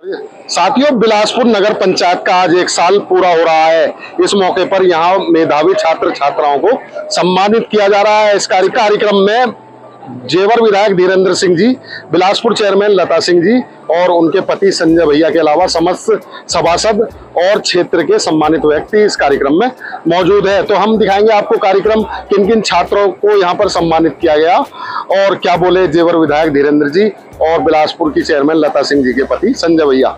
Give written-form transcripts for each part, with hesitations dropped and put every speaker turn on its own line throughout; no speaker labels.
साथियों, बिलासपुर नगर पंचायत का आज 1 साल पूरा हो रहा है। इस मौके पर यहाँ मेधावी छात्र छात्राओं को सम्मानित किया जा रहा है। इस कार्यक्रम में जेवर विधायक धीरेन्द्र सिंह जी, बिलासपुर चेयरमैन लता सिंह जी और उनके पति संजय भैया के अलावा समस्त सभासद और क्षेत्र के सम्मानित व्यक्ति इस कार्यक्रम में मौजूद है। तो हम दिखाएंगे आपको कार्यक्रम किन किन छात्रों को यहाँ पर सम्मानित किया गया और क्या बोले जेवर विधायक धीरेन्द्र जी और बिलासपुर की चेयरमैन लता सिंह जी के पति संजय भैया।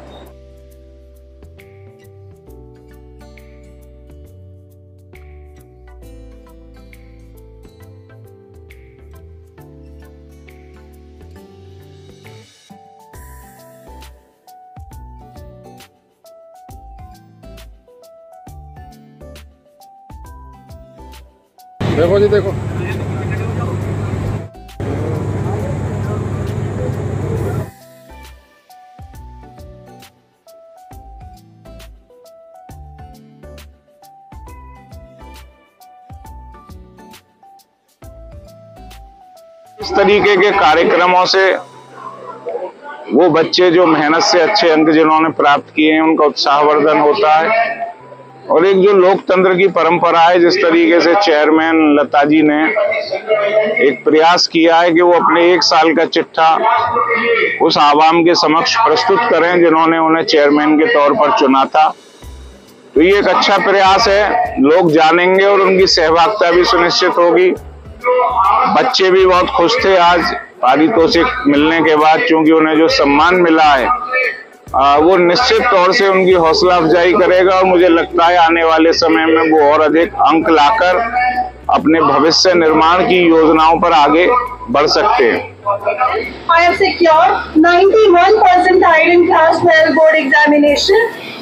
देखो जी, देखो
इस तरीके के कार्यक्रमों से वो बच्चे जो मेहनत से अच्छे अंक जिन्होंने प्राप्त किए हैं उनका उत्साहवर्धन होता है। और एक जो लोकतंत्र की परंपरा है, जिस तरीके से चेयरमैन लता जी ने एक प्रयास किया है कि वो अपने 1 साल का चिट्ठा उस आवाम के समक्ष प्रस्तुत करें जिन्होंने उन्हें चेयरमैन के तौर पर चुना था, तो ये एक अच्छा प्रयास है। लोग जानेंगे और उनकी सहभागिता भी सुनिश्चित होगी। बच्चे भी बहुत खुश थे आज पारितोषिक मिलने के बाद, क्योंकि उन्हें जो सम्मान मिला है वो निश्चित तौर से उनकी हौसला अफजाई करेगा और मुझे लगता है आने वाले समय में वो और अधिक अंक लाकर अपने भविष्य निर्माण की योजनाओं पर आगे बढ़ सकते हैं।
I have secured 91 percentile in Class 12 board examination.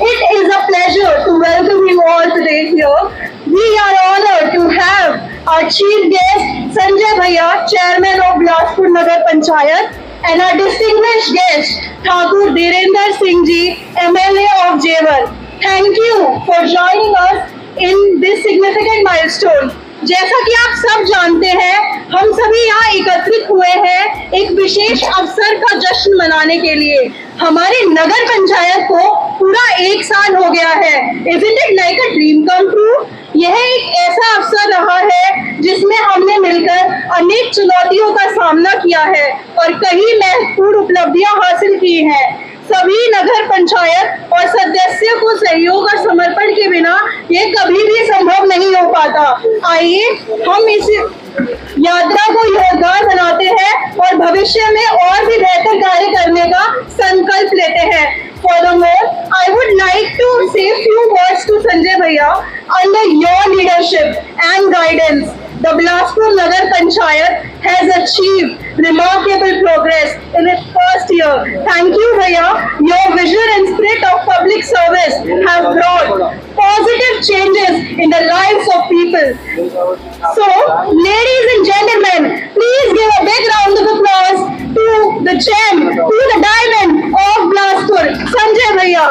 It is a pleasure to welcome you all today here. We are honored to have our chief guest Sanjay Bhaiya, Chairman of Bilaspur Nagar Panchayat, and our distinguished guest Thakur Dhirendra Singh Ji, MLA of Jevar. Thank you for joining us in this significant milestone. जैसा कि आप सब जानते हैं, हम सभी यहाँ एकत्रित हुए हैं एक विशेष अवसर का जश्न मनाने के लिए। हमारे नगर पंचायत को पूरा 1 साल हो गया है। Isn't it like a dream come true? यह एक ऐसा अवसर रहा है जिसमें हमने मिलकर अनेक चुनौतियों का सामना किया है और कई महत्वपूर्ण उपलब्धियां हासिल की हैं। सभी नगर पंचायत और सदस्यों को सहयोग और समर्पण के बिना ये कभी भी संभव नहीं हो पाता। आइए हम इस यात्रा को यादगार बनाते हैं और भविष्य में और भी बेहतर कार्य करने का संकल्प लेते हैं। Furthermore, I would like to say few words to Sanjay Bhaiya. Under your leadership and guidance, the Bilaspur Nagar Panchayat has achieved remarkable progress in its first year. Thank you, Bhaiya. Your vision and spirit of public service have brought positive changes in the lives of people. So, ladies and gentlemen, please give a big round of applause to the gem, to the diamond of Bilaspur, Sanjay Bhaiya.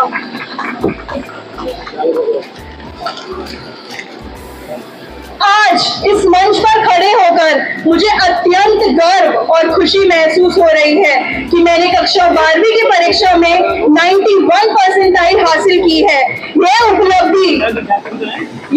आज इस मंच पर खड़े होकर मुझे अत्यंत गर्व और खुशी महसूस हो रही है कि मैंने कक्षा 12वीं की परीक्षा में 91 परसेंटाइल हासिल की है।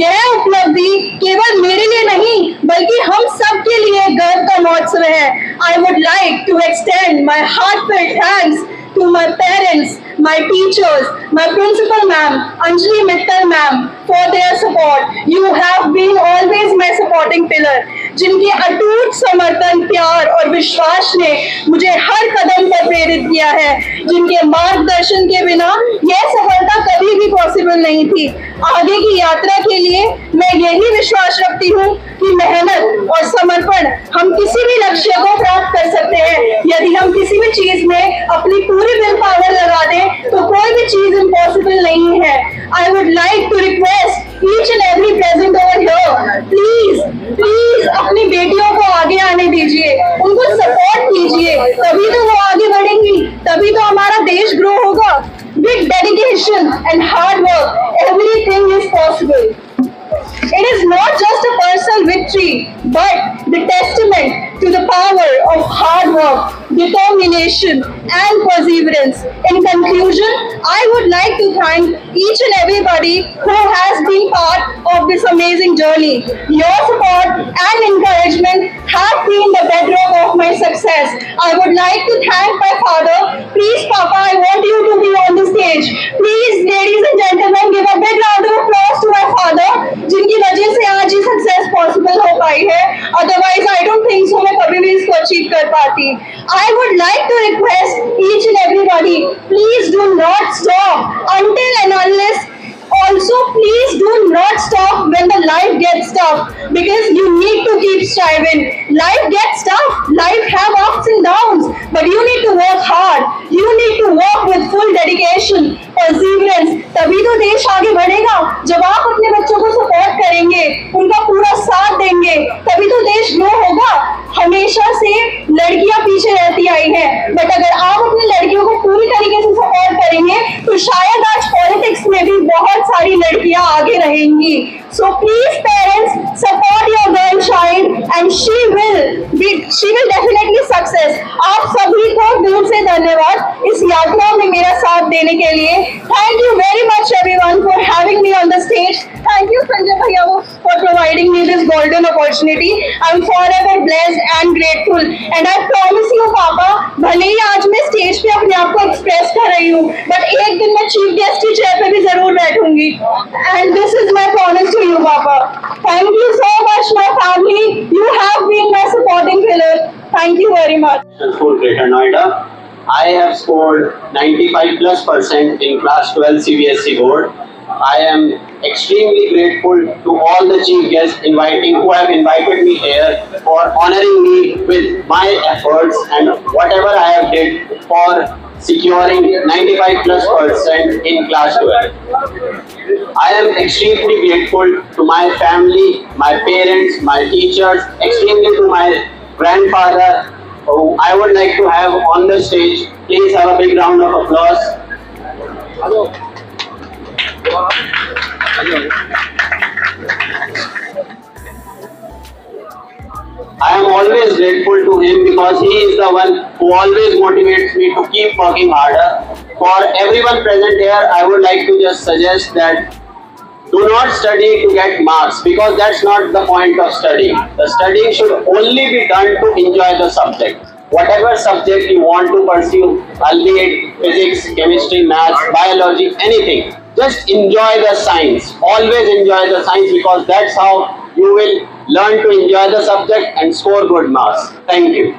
यह उपलब्धि केवल मेरे लिए नहीं बल्कि हम सब के लिए गर्व का महोत्सव है। I would like to extend my heartfelt thanks to my parents, my teachers, my principal ma'am, Anjali Mittal ma'am, for their support. You have been always my supporting pillar. जिनके अटूट समर्थन, प्यार और विश्वास ने मुझे हर कदम पर प्रेरित किया है, जिनके मार्गदर्शन के बिना यह सफलता कभी भी पॉसिबल नहीं थी। आगे की यात्रा के लिए मैं यही विश्वास रखती हूँ कि मेहनत और समर्पण हम किसी भी लक्ष्य को प्राप्त कर सकते हैं। यदि हम किसी भी चीज में अपनी पूरी विल पावर लगा दें तो कोई भी चीज इम्पॉसिबल नहीं है। I would like to request each and every present over here, please अपनी बेटियों को आगे आने दीजिए, उनको सपोर्ट कीजिए, तभी तो वो आगे बढ़ेंगी, तभी तो हमारा देश ग्रो होगा। With dedication and hard work, everything is possible. It is not just a personal victory, but the testament to the power of hard work, determination, and perseverance. In conclusion, to thank each and everybody who has been part of this amazing journey. Your support and encouragement have been the bedrock of my success. I would like to thank my father. Please, Papa, I want you to be on the stage. Please, ladies and gentlemen, give a big round of applause to my father, जिनकी वजह से आज ये success possible हो पाई है. Otherwise, I don't think so मैं कभी भी इसको अचीव कर पाती. I would like to request each and everybody, please do not stop until and unless. Also, please do not stop when the life gets tough, because you need to keep striving. Life gets tough, life have ups and downs, but you need to work hard. You need to work with full dedication, perseverance. तभी तो देश आगे बढ़ेगा. जब आप अपने बच्चों को सपोर्ट करेंगे, उनका पूरा साथ देंगे, तभी तो देश ग्रो होगा. हमेशा से लड़कियां पीछे रहती आई हैं, बट अगर आप अपनी लड़कियों को पूरी तरीके से सपोर्ट करेंगे तो शायद आज पॉलिटिक्स में भी बहुत सारी लड़कियां आगे रहेंगी. So please parents, support your girl child and she will definitely success. आप सभी को दिल से धन्यवाद इस यात्रा में मेरा साथ देने के लिए. Thank you very much everyone for having me on the stage. Thank you Sanjay Bhaiya for providing me this golden opportunity. I'm forever blessed and grateful. And I promise you Papa, भले ही आज मैं stage पे अपने आप को express कर रही हूँ, but एक दिन मैं चीफ गेस्ट की चेयर पे भी जरूर बैठूंगी. And this is my promise to you Papa. Thank you so much my family. You have been my supporting pillar. Thank you very much.
School Greater Noida. I have scored 95+% in class 12 CBSE board. I am extremely grateful to all the chief guests who have invited me here for honoring me with my efforts and whatever I have did for securing 95+% in class 12. I am extremely grateful to my family, my parents, my teachers, extremely to my grandfather, who I would like to have on the stage. Please have a big round of applause. Hello. I am always grateful to him because he is the one who always motivates me to keep working harder. For everyone present here, I would like to just suggest that do not study to get marks, because that's not the point of studying. The studying should only be done to enjoy the subject. Whatever subject you want to pursue, albeit physics, chemistry, maths, biology, anything, just enjoy the science. Always enjoy the science, because that's how you will learn to enjoy the subject and score good marks. Thank you.